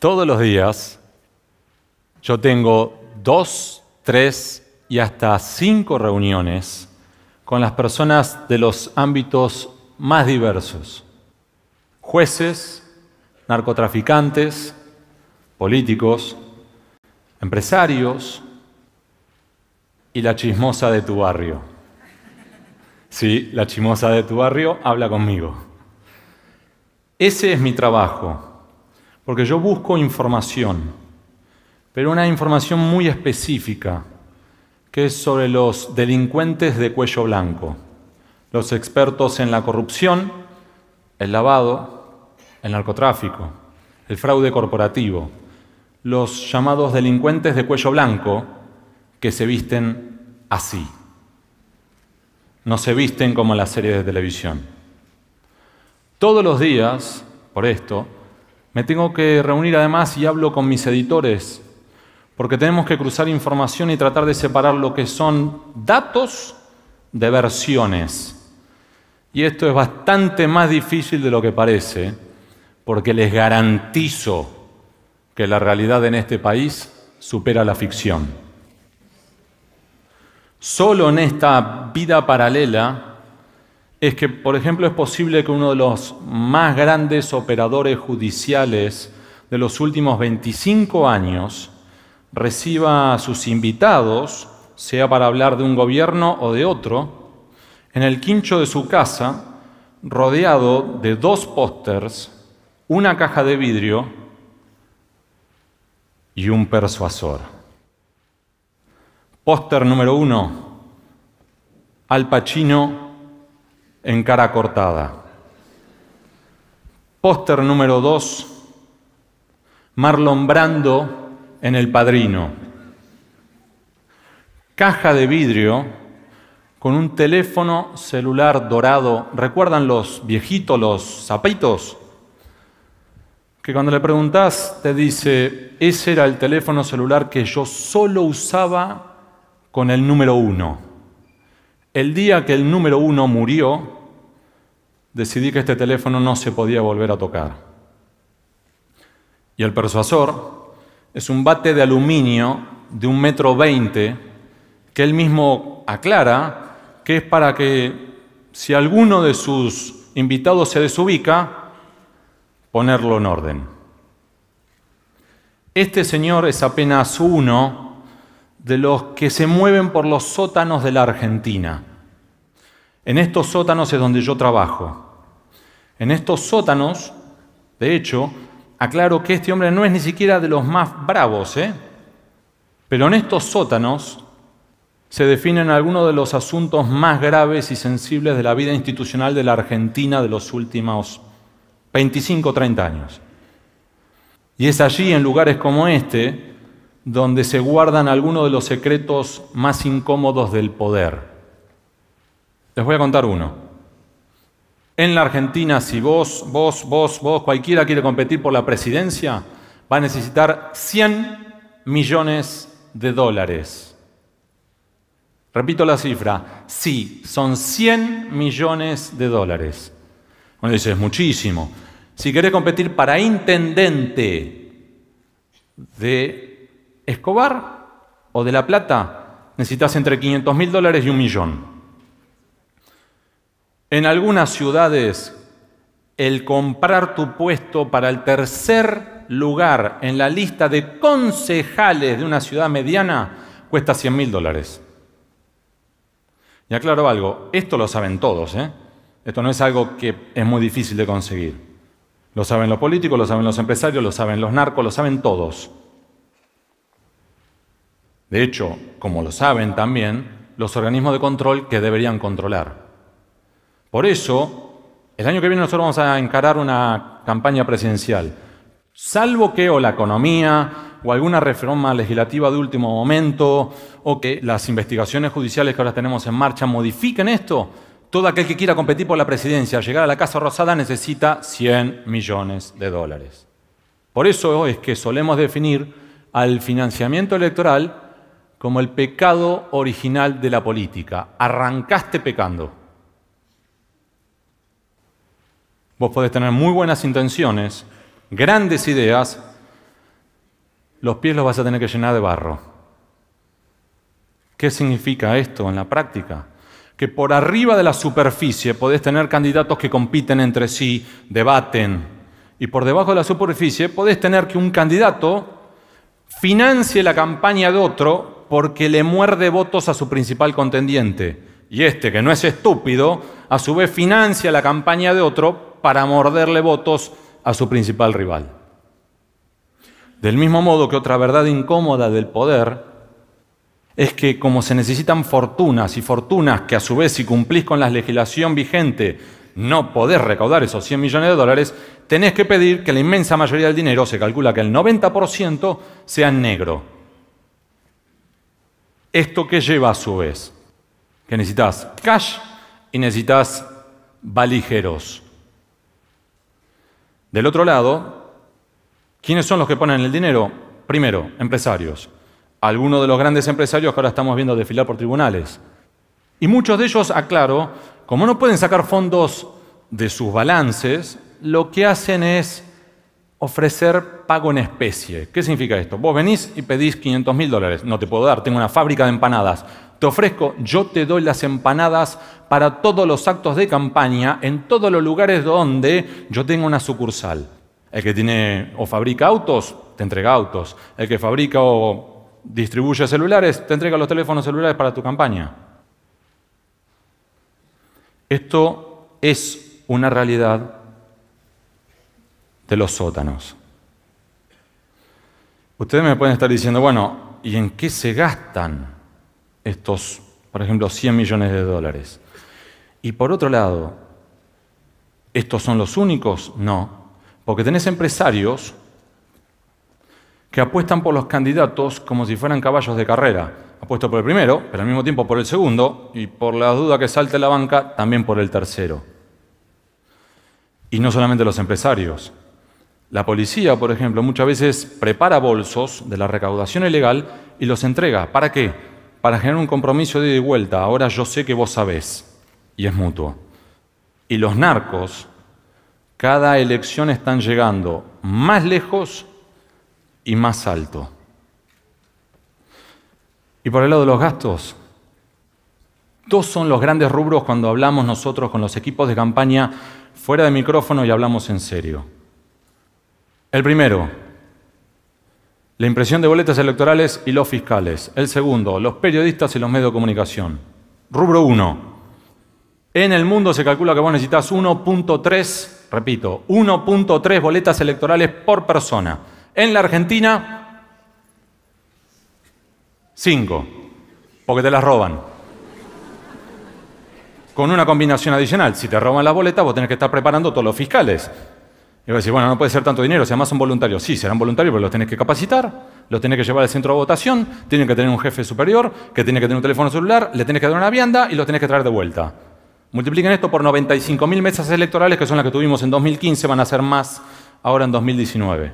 Todos los días yo tengo 2, 3 y hasta 5 reuniones con las personas de los ámbitos más diversos. Jueces, narcotraficantes, políticos, empresarios y la chismosa de tu barrio. Sí, la chismosa de tu barrio habla conmigo. Ese es mi trabajo. Porque yo busco información, pero una información muy específica, que es sobre los delincuentes de cuello blanco, los expertos en la corrupción, el lavado, el narcotráfico, el fraude corporativo, los llamados delincuentes de cuello blanco que se visten así. No se visten como en las series de televisión. Todos los días, por esto, me tengo que reunir además y hablo con mis editores, porque tenemos que cruzar información y tratar de separar lo que son datos de versiones. Y esto es bastante más difícil de lo que parece, porque les garantizo que la realidad en este país supera la ficción. Solo en esta vida paralela es que, por ejemplo, es posible que uno de los más grandes operadores judiciales de los últimos 25 años reciba a sus invitados, sea para hablar de un gobierno o de otro, en el quincho de su casa, rodeado de 2 pósters, una caja de vidrio y un persuasor. Póster número 1, Al Pacino en Cara Cortada. Póster número 2, Marlon Brando en El Padrino. Caja de vidrio con un teléfono celular dorado. ¿Recuerdan los viejitos, los zapitos? Que cuando le preguntás te dice, ese era el teléfono celular que yo solo usaba con el número 1. El día que el número 1 murió, decidí que este teléfono no se podía volver a tocar. Y el persuasor es un bate de aluminio de 1,20 m que él mismo aclara que es para que, si alguno de sus invitados se desubica, ponerlo en orden. Este señor es apenas uno de los que se mueven por los sótanos de la Argentina. En estos sótanos es donde yo trabajo. En estos sótanos, de hecho, aclaro que este hombre no es ni siquiera de los más bravos, pero en estos sótanos se definen algunos de los asuntos más graves y sensibles de la vida institucional de la Argentina de los últimos 25 o 30 años. Y es allí, en lugares como este, donde se guardan algunos de los secretos más incómodos del poder. Les voy a contar uno. En la Argentina, si vos, cualquiera quiere competir por la presidencia, va a necesitar 100 millones de dólares. Repito la cifra. Sí, son 100 millones de dólares. Uno dice, es muchísimo. Si querés competir para intendente de Escobar o de La Plata, necesitas entre $500.000 y $1 millón. En algunas ciudades, el comprar tu puesto para el tercer lugar en la lista de concejales de una ciudad mediana cuesta $100.000. Y aclaro algo, esto lo saben todos, Esto no es algo que es muy difícil de conseguir. Lo saben los políticos, lo saben los empresarios, lo saben los narcos, lo saben todos. De hecho, como lo saben también los organismos de control que deberían controlar. Por eso, el año que viene nosotros vamos a encarar una campaña presidencial. Salvo que o la economía o alguna reforma legislativa de último momento o que las investigaciones judiciales que ahora tenemos en marcha modifiquen esto, todo aquel que quiera competir por la presidencia, llegar a la Casa Rosada, necesita 100 millones de dólares. Por eso es que solemos definir al financiamiento electoral como el pecado original de la política. Arrancaste pecando. Vos podés tener muy buenas intenciones, grandes ideas, los pies los vas a tener que llenar de barro. ¿Qué significa esto en la práctica? Que por arriba de la superficie podés tener candidatos que compiten entre sí, debaten, y por debajo de la superficie podés tener que un candidato financie la campaña de otro porque le muerde votos a su principal contendiente. Y este, que no es estúpido, a su vez financia la campaña de otro para morderle votos a su principal rival. Del mismo modo que otra verdad incómoda del poder es que como se necesitan fortunas y fortunas que a su vez si cumplís con la legislación vigente no podés recaudar esos 100 millones de dólares, tenés que pedir que la inmensa mayoría del dinero, se calcula que el 90%, sea en negro. ¿Esto qué lleva a su vez? Que necesitas cash y necesitas valijeros. Del otro lado, ¿quiénes son los que ponen el dinero? Primero, empresarios. Algunos de los grandes empresarios que ahora estamos viendo desfilar por tribunales. Y muchos de ellos, aclaro, como no pueden sacar fondos de sus balances, lo que hacen es ofrecer pago en especie. ¿Qué significa esto? Vos venís y pedís 500.000 dólares. No te puedo dar, tengo una fábrica de empanadas. Te ofrezco, yo te doy las empanadas para todos los actos de campaña en todos los lugares donde yo tengo una sucursal. El que tiene o fabrica autos, te entrega autos. El que fabrica o distribuye celulares, te entrega los teléfonos celulares para tu campaña. Esto es una realidad de los sótanos. Ustedes me pueden estar diciendo, bueno, ¿y en qué se gastan estos, por ejemplo, 100 millones de dólares? Y por otro lado, ¿estos son los únicos? No, porque tenés empresarios que apuestan por los candidatos como si fueran caballos de carrera. Apuesto por el primero, pero al mismo tiempo por el segundo, y por la duda que salte la banca, también por el tercero. Y no solamente los empresarios. La policía, por ejemplo, muchas veces prepara bolsos de la recaudación ilegal y los entrega. ¿Para qué? Para generar un compromiso de ida y vuelta. Ahora yo sé que vos sabés, y es mutuo. Y los narcos, cada elección están llegando más lejos y más alto. Y por el lado de los gastos, dos son los grandes rubros cuando hablamos nosotros con los equipos de campaña fuera de micrófono y hablamos en serio. El primero, la impresión de boletas electorales y los fiscales. El segundo, los periodistas y los medios de comunicación. Rubro 1. En el mundo se calcula que vos necesitas 1.3, repito, 1.3 boletas electorales por persona. En la Argentina, 5, porque te las roban. Con una combinación adicional, si te roban las boletas, vos tenés que estar preparando todos los fiscales. Y vos decís, bueno, no puede ser tanto dinero, si además son voluntarios. Sí, serán voluntarios, pero los tenés que capacitar, los tenés que llevar al centro de votación, tienen que tener un jefe superior, que tiene que tener un teléfono celular, le tenés que dar una vianda y los tenés que traer de vuelta. Multipliquen esto por 95.000 mesas electorales, que son las que tuvimos en 2015, van a ser más ahora en 2019.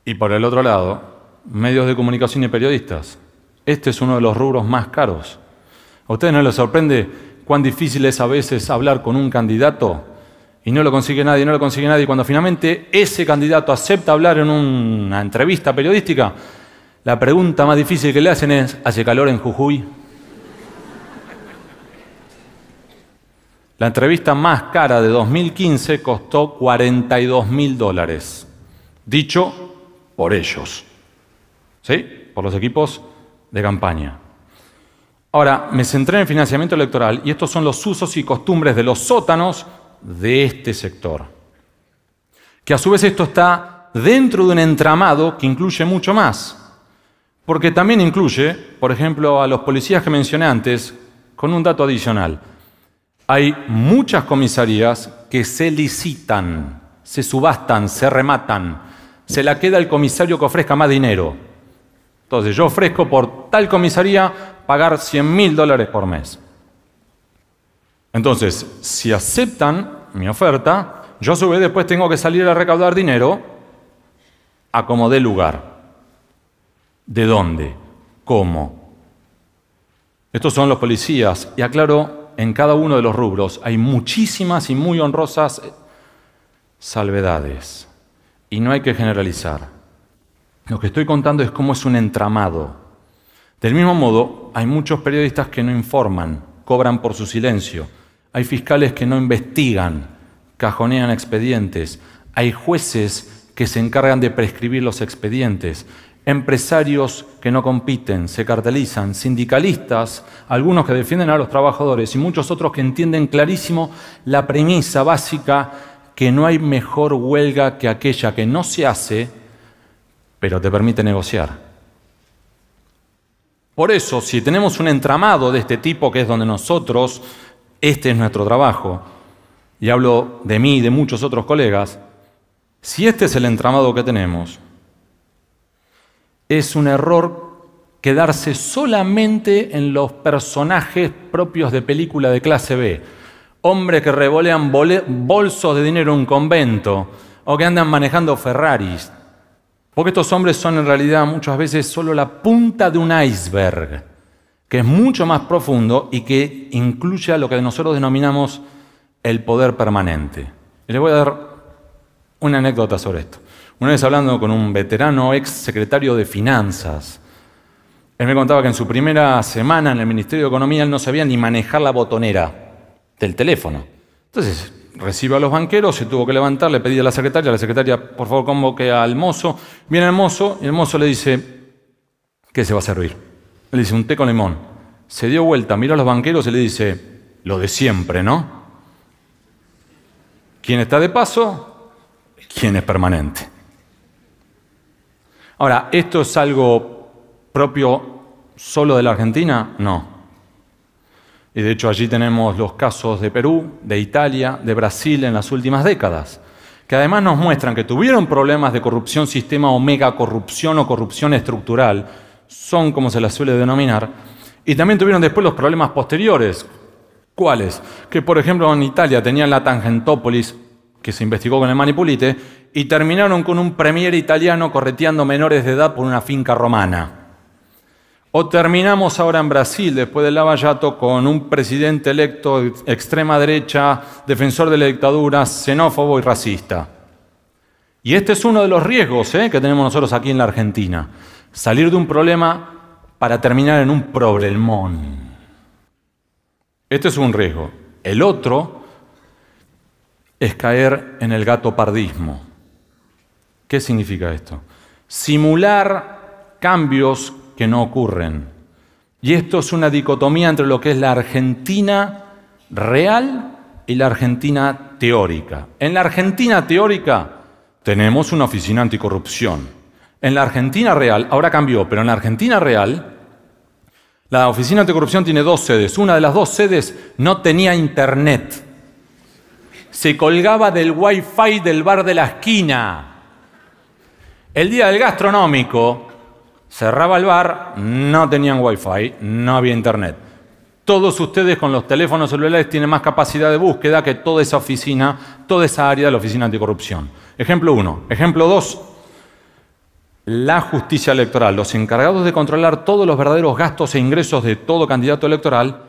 Y por el otro lado, medios de comunicación y periodistas. Este es uno de los rubros más caros. ¿A ustedes no les sorprende cuán difícil es a veces hablar con un candidato y no lo consigue nadie, no lo consigue nadie? Cuando finalmente ese candidato acepta hablar en una entrevista periodística, la pregunta más difícil que le hacen es, ¿hace calor en Jujuy? La entrevista más cara de 2015 costó $42.000. Dicho por ellos, ¿sí? Por los equipos de campaña. Ahora, me centré en el financiamiento electoral y estos son los usos y costumbres de los sótanos de este sector. Que a su vez esto está dentro de un entramado que incluye mucho más. Porque también incluye, por ejemplo, a los policías que mencioné antes, con un dato adicional. Hay muchas comisarías que se licitan, se subastan, se rematan. Se la queda el comisario que ofrezca más dinero. Entonces, yo ofrezco por tal comisaría pagar $100.000 por mes. Entonces, si aceptan mi oferta, yo a su vez después tengo que salir a recaudar dinero a como dé lugar. ¿De dónde? ¿Cómo? Estos son los policías. Y aclaro, en cada uno de los rubros hay muchísimas y muy honrosas salvedades. Y no hay que generalizar. Lo que estoy contando es cómo es un entramado. Del mismo modo, hay muchos periodistas que no informan, cobran por su silencio. Hay fiscales que no investigan, cajonean expedientes. Hay jueces que se encargan de prescribir los expedientes. Empresarios que no compiten, se cartelizan. Sindicalistas, algunos que defienden a los trabajadores y muchos otros que entienden clarísimo la premisa básica que no hay mejor huelga que aquella que no se hace, pero te permite negociar. Por eso, si tenemos un entramado de este tipo, que es donde nosotros, este es nuestro trabajo, y hablo de mí y de muchos otros colegas, si este es el entramado que tenemos, es un error quedarse solamente en los personajes propios de película de clase B. Hombres que revolean bolsos de dinero en un convento o que andan manejando Ferraris. Porque estos hombres son en realidad muchas veces solo la punta de un iceberg, que es mucho más profundo y que incluye a lo que nosotros denominamos el poder permanente. Y les voy a dar una anécdota sobre esto. Una vez hablando con un veterano ex secretario de Finanzas, él me contaba que en su primera semana en el Ministerio de Economía él no sabía ni manejar la botonera del teléfono. Entonces, recibe a los banqueros, se tuvo que levantar, le pedí a la secretaria, por favor, convoque al mozo. Viene el mozo y el mozo le dice, ¿qué se va a servir? Le dice, un té con limón. Se dio vuelta, miró a los banqueros y le dice, lo de siempre, ¿no? ¿Quién está de paso? ¿Quién es permanente? Ahora, ¿esto es algo propio solo de la Argentina? No. Y de hecho allí tenemos los casos de Perú, de Italia, de Brasil en las últimas décadas, que además nos muestran que tuvieron problemas de corrupción sistema o megacorrupción o corrupción estructural, son como se las suele denominar, y también tuvieron después los problemas posteriores. ¿Cuáles? Que por ejemplo en Italia tenían la Tangentópolis, que se investigó con el Manipulite, y terminaron con un premier italiano correteando menores de edad por una finca romana. O terminamos ahora en Brasil, después del Lava Jato, con un presidente electo extrema derecha, defensor de la dictadura, xenófobo y racista. Y este es uno de los riesgos que tenemos nosotros aquí en la Argentina. Salir de un problema para terminar en un problemón. Este es un riesgo. El otro es caer en el gatopardismo. ¿Qué significa esto? Simular cambios que no ocurren. Y esto es una dicotomía entre lo que es la Argentina real y la Argentina teórica. En la Argentina teórica tenemos una oficina anticorrupción. En la Argentina real, ahora cambió, pero en la Argentina real, la oficina anticorrupción tiene 2 sedes. Una de las 2 sedes no tenía internet. Se colgaba del wifi del bar de la esquina. El día del gastronómico, cerraba el bar, no tenían wifi, no había internet. Todos ustedes con los teléfonos celulares tienen más capacidad de búsqueda que toda esa oficina, toda esa área de la oficina anticorrupción. Ejemplo 1. Ejemplo 2. La justicia electoral, los encargados de controlar todos los verdaderos gastos e ingresos de todo candidato electoral,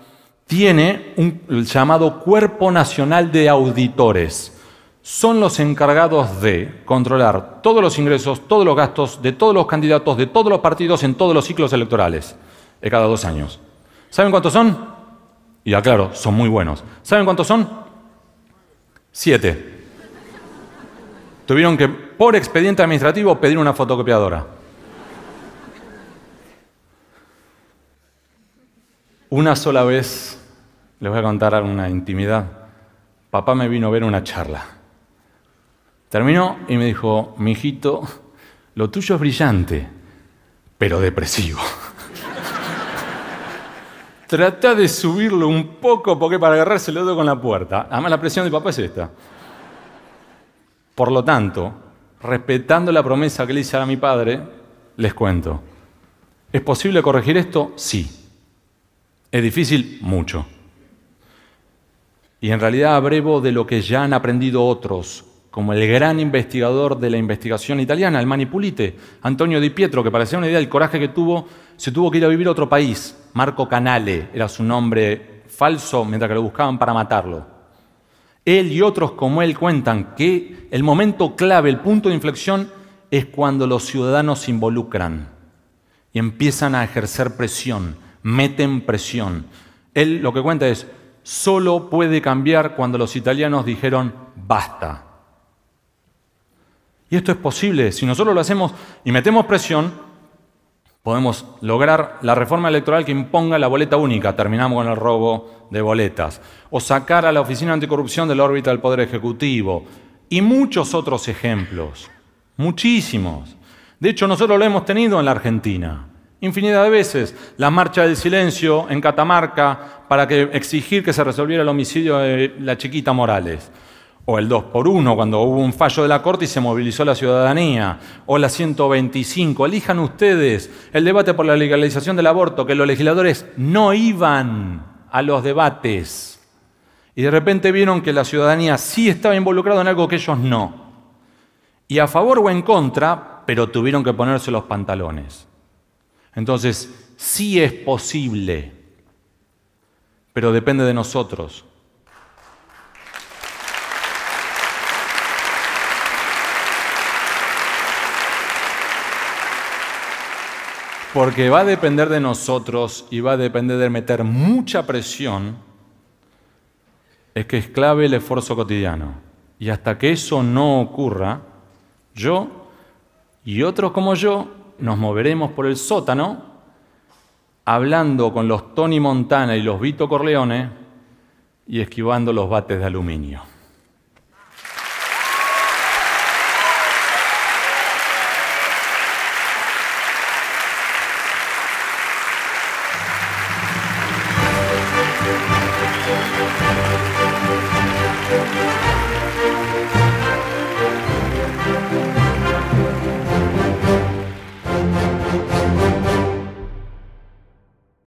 tiene el llamado Cuerpo Nacional de Auditores. Son los encargados de controlar todos los ingresos, todos los gastos de todos los candidatos, de todos los partidos en todos los ciclos electorales, de cada 2 años. ¿Saben cuántos son? Y aclaro, son muy buenos. ¿Saben cuántos son? 7. Tuvieron que, por expediente administrativo, pedir una fotocopiadora. Una sola vez, les voy a contar una intimidad, papá me vino a ver una charla. Terminó y me dijo, mijito, lo tuyo es brillante, pero depresivo. Trata de subirlo un poco porque para agarrarse el dedo con la puerta. Además la presión de papá es esta. Por lo tanto, respetando la promesa que le hice a mi padre, les cuento. ¿Es posible corregir esto? Sí. ¿Es difícil? Mucho. Y en realidad abrevo de lo que ya han aprendido otros, como el gran investigador de la investigación italiana, el Manipulite, Antonio Di Pietro, que para hacer una idea del coraje que tuvo, se tuvo que ir a vivir a otro país. Marco Canale era su nombre falso, mientras que lo buscaban para matarlo. Él y otros como él cuentan que el momento clave, el punto de inflexión, es cuando los ciudadanos se involucran y empiezan a ejercer presión, meten presión. Él lo que cuenta es, solo puede cambiar cuando los italianos dijeron basta. Y esto es posible. Si nosotros lo hacemos y metemos presión, podemos lograr la reforma electoral que imponga la boleta única, terminamos con el robo de boletas, o sacar a la Oficina Anticorrupción de la órbita del Poder Ejecutivo, y muchos otros ejemplos, muchísimos. De hecho, nosotros lo hemos tenido en la Argentina, infinidad de veces. La marcha del silencio en Catamarca para exigir que se resolviera el homicidio de la chiquita Morales. O el 2x1, cuando hubo un fallo de la Corte y se movilizó la ciudadanía. O la 125. Elijan ustedes el debate por la legalización del aborto, que los legisladores no iban a los debates. Y de repente vieron que la ciudadanía sí estaba involucrada en algo que ellos no. Y a favor o en contra, pero tuvieron que ponerse los pantalones. Entonces, sí es posible, pero depende de nosotros. Porque va a depender de nosotros y va a depender de meter mucha presión, es que es clave el esfuerzo cotidiano. Y hasta que eso no ocurra, yo y otros como yo nos moveremos por el sótano hablando con los Tony Montana y los Vito Corleone y esquivando los bates de aluminio.